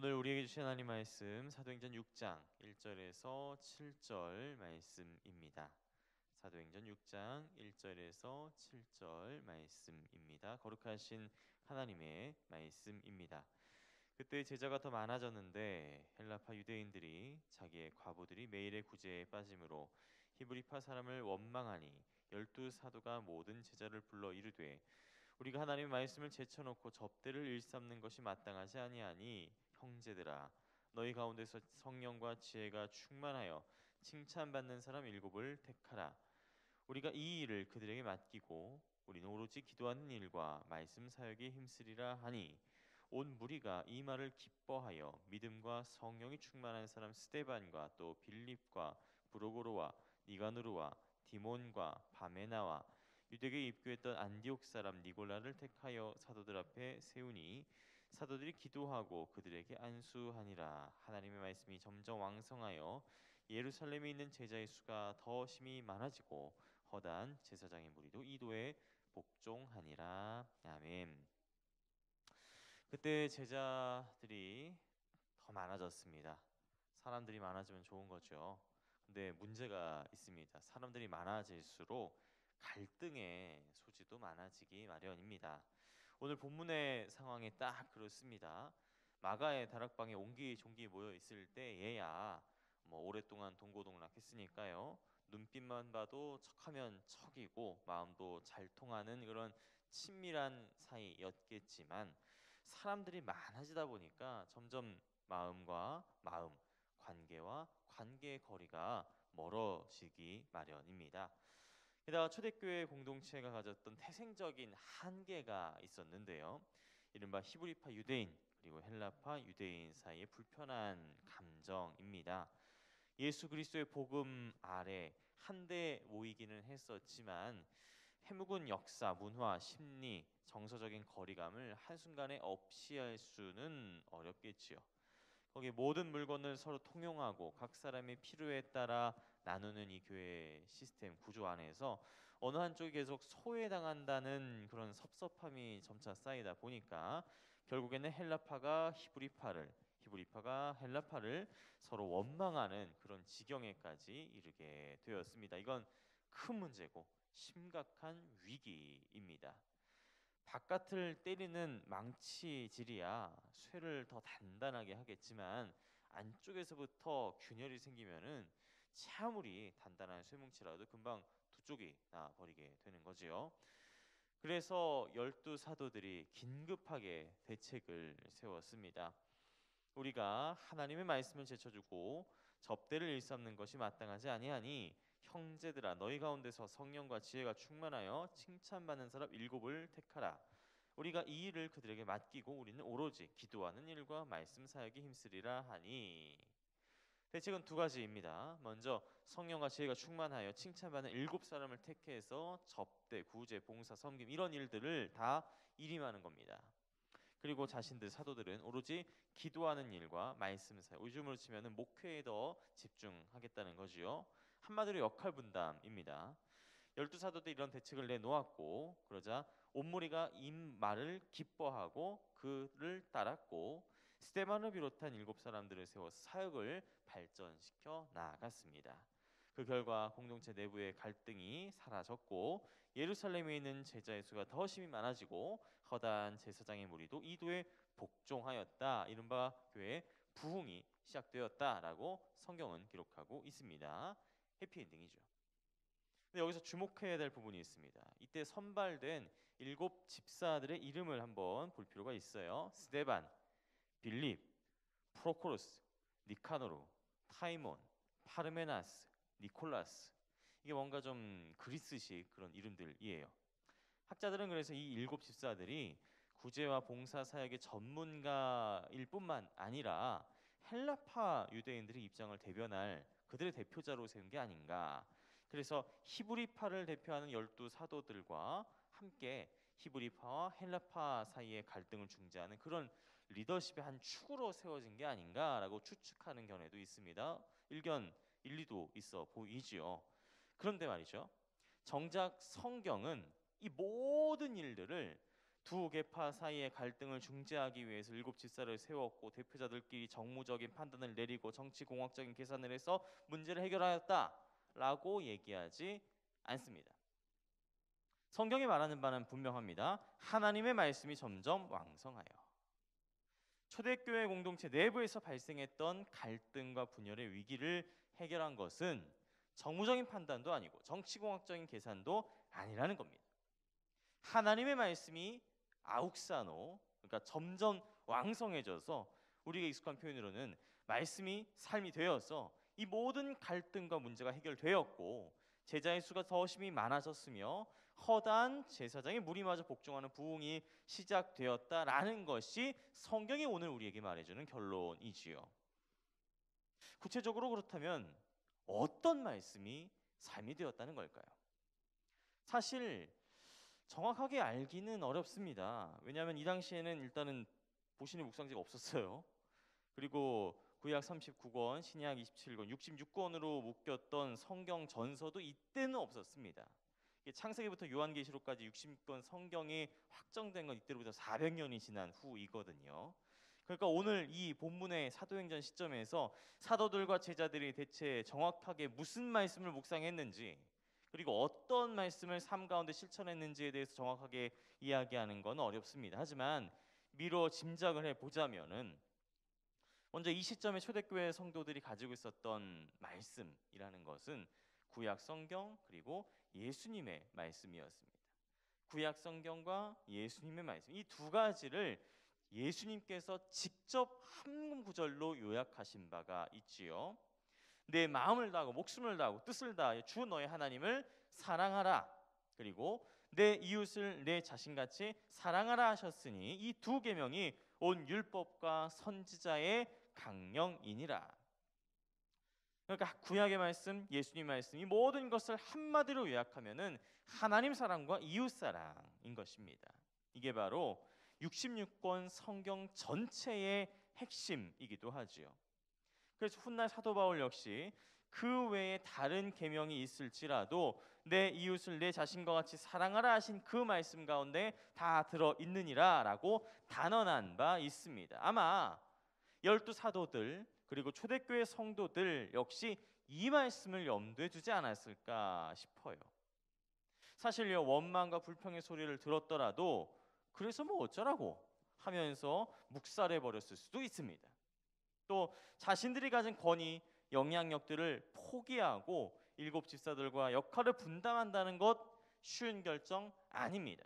오늘 우리에게 주신 하나님 말씀 사도행전 6장 1절에서 7절 말씀입니다. 사도행전 6장 1절에서 7절 말씀입니다. 거룩하신 하나님의 말씀입니다. 그때 제자가 더 많아졌는데 헬라파 유대인들이 자기의 과부들이 매일의 구제에 빠짐으로 히브리파 사람을 원망하니 열두 사도가 모든 제자를 불러 이르되 우리가 하나님의 말씀을 제쳐놓고 접대를 일삼는 것이 마땅하지 아니하니 형제들아 너희 가운데서 성령과 지혜가 충만하여 칭찬받는 사람 일곱을 택하라. 우리가 이 일을 그들에게 맡기고 우리는 오로지 기도하는 일과 말씀 사역에 힘쓰리라 하니 온 무리가 이 말을 기뻐하여 믿음과 성령이 충만한 사람 스데반과 또 빌립과 브로고로와 니가누르와 디몬과 바메나와 유대교에 입교했던 안디옥 사람 니골라를 택하여 사도들 앞에 세우니 사도들이 기도하고 그들에게 안수하니라. 하나님의 말씀이 점점 왕성하여 예루살렘에 있는 제자의 수가 더 심히 많아지고 허다한 제사장의 무리도 이도에 복종하니라. 아멘. 그때 제자들이 더 많아졌습니다. 사람들이 많아지면 좋은 거죠. 근데 문제가 있습니다. 사람들이 많아질수록 갈등의 소지도 많아지기 마련입니다. 오늘 본문의 상황이 딱 그렇습니다. 마가의 다락방에 옹기종기 모여 있을 때 얘야 뭐 오랫동안 동고동락했으니까요. 눈빛만 봐도 척하면 척이고 마음도 잘 통하는 그런 친밀한 사이였겠지만 사람들이 많아지다 보니까 점점 마음과 마음, 관계와 관계의 거리가 멀어지기 마련입니다. 게다가 초대교회 공동체가 가졌던 태생적인 한계가 있었는데요. 이른바 히브리파 유대인 그리고 헬라파 유대인 사이의 불편한 감정입니다. 예수 그리스도의 복음 아래 한데 모이기는 했었지만 해묵은 역사, 문화, 심리, 정서적인 거리감을 한순간에 없이 할 수는 어렵겠지요. 거기 모든 물건을 서로 통용하고 각 사람의 필요에 따라 나누는 이 교회 시스템 구조 안에서 어느 한쪽이 계속 소외당한다는 그런 섭섭함이 점차 쌓이다 보니까 결국에는 헬라파가 히브리파를 히브리파가 헬라파를 서로 원망하는 그런 지경에까지 이르게 되었습니다. 이건 큰 문제고 심각한 위기입니다. 바깥을 때리는 망치질이야 쇠를 더 단단하게 하겠지만 안쪽에서부터 균열이 생기면은 아무리 단단한 쇠뭉치라도 금방 두 쪽이 나 버리게 되는 거지요. 그래서 열두 사도들이 긴급하게 대책을 세웠습니다. 우리가 하나님의 말씀을 제쳐주고 접대를 일삼는 것이 마땅하지 아니하니 형제들아 너희 가운데서 성령과 지혜가 충만하여 칭찬받는 사람 일곱을 택하라. 우리가 이 일을 그들에게 맡기고 우리는 오로지 기도하는 일과 말씀 사역에 힘쓰리라 하니 대책은 두 가지입니다. 먼저 성령과 지혜가 충만하여 칭찬받는 일곱 사람을 택해서 접대, 구제, 봉사, 섬김 이런 일들을 다 일임하는 겁니다. 그리고 자신들 사도들은 오로지 기도하는 일과 말씀 사역, 요즘으로 치면은 목회에 더 집중하겠다는 거지요. 한마디로 역할 분담입니다. 열두 사도들이 이런 대책을 내놓았고 그러자 온 무리가 이 말을 기뻐하고 그를 따랐고 스데반을 비롯한 일곱 사람들을 세워서 사역을 발전시켜 나아갔습니다. 그 결과 공동체 내부의 갈등이 사라졌고 예루살렘에 있는 제자의 수가 더 심히 많아지고 허다한 제사장의 무리도 이도에 복종하였다. 이른바 교회의 부흥이 시작되었다라고 성경은 기록하고 있습니다. 해피엔딩이죠. 근데 여기서 주목해야 될 부분이 있습니다. 이때 선발된 일곱 집사들의 이름을 한번 볼 필요가 있어요. 스데반, 빌립, 프로코루스, 니카노루, 타이몬, 파르메나스, 니콜라스. 이게 뭔가 좀 그리스식 그런 이름들이에요. 학자들은 그래서 이 일곱 집사들이 구제와 봉사 사역의 전문가일 뿐만 아니라 헬라파 유대인들의 입장을 대변할 그들의 대표자로 세운 게 아닌가. 그래서 히브리파를 대표하는 열두 사도들과 함께 히브리파와 헬라파 사이의 갈등을 중재하는 그런 리더십의 한 축으로 세워진 게 아닌가라고 추측하는 견해도 있습니다. 일견 일리도 있어 보이지요. 그런데 말이죠. 정작 성경은 이 모든 일들을 두 계파 사이의 갈등을 중재하기 위해서 7집사를 세웠고 대표자들끼리 정무적인 판단을 내리고 정치공학적인 계산을 해서 문제를 해결하였다라고 얘기하지 않습니다. 성경이 말하는 바는 분명합니다. 하나님의 말씀이 점점 왕성하여 초대교회 공동체 내부에서 발생했던 갈등과 분열의 위기를 해결한 것은 정무적인 판단도 아니고 정치공학적인 계산도 아니라는 겁니다. 하나님의 말씀이 아욱사노, 그러니까 점점 왕성해져서 우리가 익숙한 표현으로는 말씀이 삶이 되어서 이 모든 갈등과 문제가 해결되었고 제자의 수가 더 심히 많아졌으며 허다한 제사장의 무리마저 복종하는 부흥이 시작되었다라는 것이 성경이 오늘 우리에게 말해주는 결론이지요. 구체적으로 그렇다면 어떤 말씀이 삶이 되었다는 걸까요? 사실 정확하게 알기는 어렵습니다. 왜냐하면 이 당시에는 일단은 보시는 묵상지가 없었어요. 그리고 구약 39권, 신약 27권, 66권으로 묶였던 성경 전서도 이때는 없었습니다. 창세기부터 요한계시록까지 60권 성경이 확정된 건 이때로부터 400년이 지난 후이거든요. 그러니까 오늘 이 본문의 사도행전 시점에서 사도들과 제자들이 대체 정확하게 무슨 말씀을 묵상했는지 그리고 어떤 말씀을 삶 가운데 실천했는지에 대해서 정확하게 이야기하는 건 어렵습니다. 하지만 미뤄 짐작을 해보자면은 먼저 이 시점에 초대교회 성도들이 가지고 있었던 말씀이라는 것은 구약 성경 그리고 예수님의 말씀이었습니다. 구약 성경과 예수님의 말씀 이 두 가지를 예수님께서 직접 한 구절로 요약하신 바가 있지요. 내 마음을 다하고 목숨을 다하고 뜻을 다하여 주 너의 하나님을 사랑하라. 그리고 내 이웃을 내 자신같이 사랑하라 하셨으니 이 두 계명이 온 율법과 선지자의 강령이니라. 그러니까 구약의 말씀, 예수님 말씀이 모든 것을 한마디로 요약하면은 하나님 사랑과 이웃 사랑인 것입니다. 이게 바로 66권 성경 전체의 핵심이기도 하지요. 그래서 훗날 사도 바울 역시 그 외에 다른 계명이 있을지라도 내 이웃을 내 자신과 같이 사랑하라 하신 그 말씀 가운데 다 들어 있느니라라고 단언한 바 있습니다. 아마 12 사도들 그리고 초대교회 성도들 역시 이 말씀을 염두에 두지 않았을까 싶어요. 사실요 원망과 불평의 소리를 들었더라도 그래서 뭐 어쩌라고 하면서 묵살해 버렸을 수도 있습니다. 또 자신들이 가진 권위, 영향력들을 포기하고 7 집사들과 역할을 분담한다는 것 쉬운 결정 아닙니다.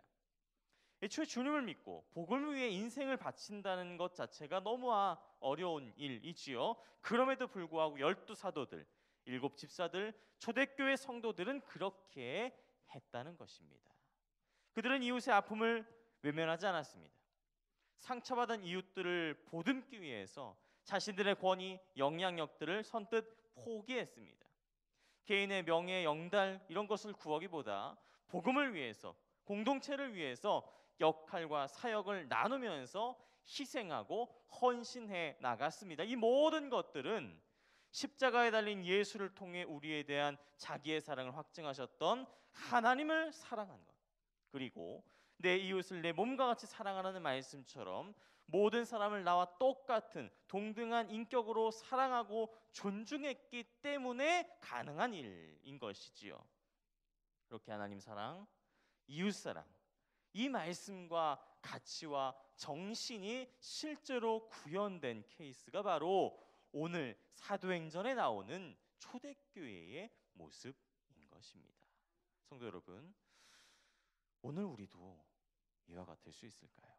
애초에 주님을 믿고 복음을 위해 인생을 바친다는 것 자체가 너무 어려운 일이지요. 그럼에도 불구하고 12 사도들, 7 집사들, 초대교회 성도들은 그렇게 했다는 것입니다. 그들은 이웃의 아픔을 외면하지 않았습니다. 상처받은 이웃들을 보듬기 위해서 자신들의 권위, 영향력들을 선뜻 포기했습니다. 개인의 명예, 영달 이런 것을 구하기보다 복음을 위해서, 공동체를 위해서 역할과 사역을 나누면서 희생하고 헌신해 나갔습니다. 이 모든 것들은 십자가에 달린 예수를 통해 우리에 대한 자기의 사랑을 확증하셨던 하나님을 사랑하는 것, 그리고 내 이웃을 내 몸과 같이 사랑하라는 말씀처럼 모든 사람을 나와 똑같은 동등한 인격으로 사랑하고 존중했기 때문에 가능한 일인 것이지요. 그렇게 하나님 사랑, 이웃 사랑, 이 말씀과 가치와 정신이 실제로 구현된 케이스가 바로 오늘 사도행전에 나오는 초대교회의 모습인 것입니다. 성도 여러분, 오늘 우리도 이와 같을 수 있을까요?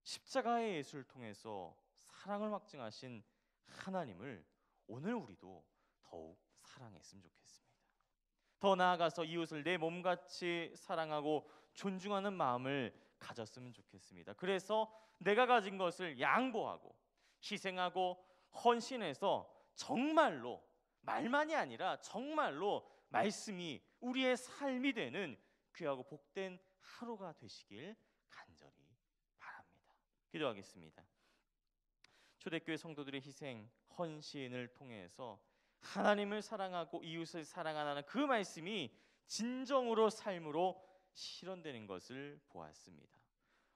십자가의 예수를 통해서 사랑을 확증하신 하나님을 오늘 우리도 더욱 사랑했으면 좋겠습니다. 더 나아가서 이웃을 내 몸같이 사랑하고 존중하는 마음을 가졌으면 좋겠습니다. 그래서 내가 가진 것을 양보하고 희생하고 헌신해서 정말로 말만이 아니라 정말로 말씀이 우리의 삶이 되는 귀하고 복된 하루가 되시길 간절히 바랍니다. 기도하겠습니다. 초대교회 성도들의 희생, 헌신을 통해서 하나님을 사랑하고 이웃을 사랑하라는 그 말씀이 진정으로 삶으로 실현되는 것을 보았습니다.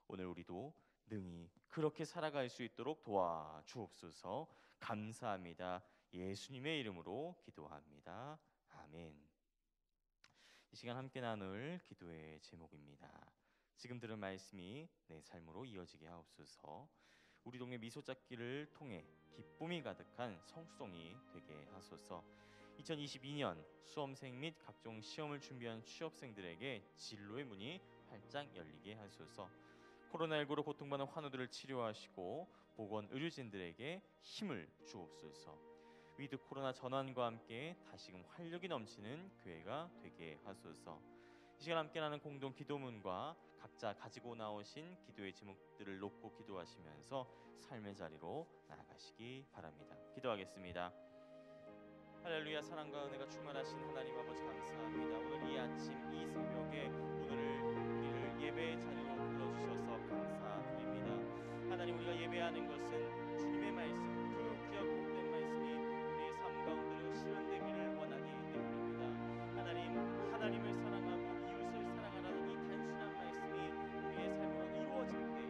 오늘 우리도 능히 그렇게 살아갈 수 있도록 도와주옵소서. 감사합니다. 예수님의 이름으로 기도합니다. 아멘. 이 시간 함께 나눌 기도의 제목입니다. 지금 들은 말씀이 내 삶으로 이어지게 하옵소서. 우리 동네 미소찾기를 통해 기쁨이 가득한 성수동이 되게 하소서. 2022년 수험생 및 각종 시험을 준비한 취업생들에게 진로의 문이 활짝 열리게 하소서. 코로나19로 고통받는 환우들을 치료하시고 보건 의료진들에게 힘을 주옵소서. 위드 코로나 전환과 함께 다시금 활력이 넘치는 교회가 되게 하소서. 이 시간 함께 나는 공동 기도문과 각자 가지고 나오신 기도의 제목들을 놓고 기도하시면서 삶의 자리로 나아가시기 바랍니다. 기도하겠습니다. 할렐루야. 사랑과 은혜가 충만하신 하나님 아버지 감사합니다. 오늘 이 아침 이 새벽에 우리를 예배의 자리로 불러주셔서 감사드립니다. 하나님, 우리가 예배하는 것은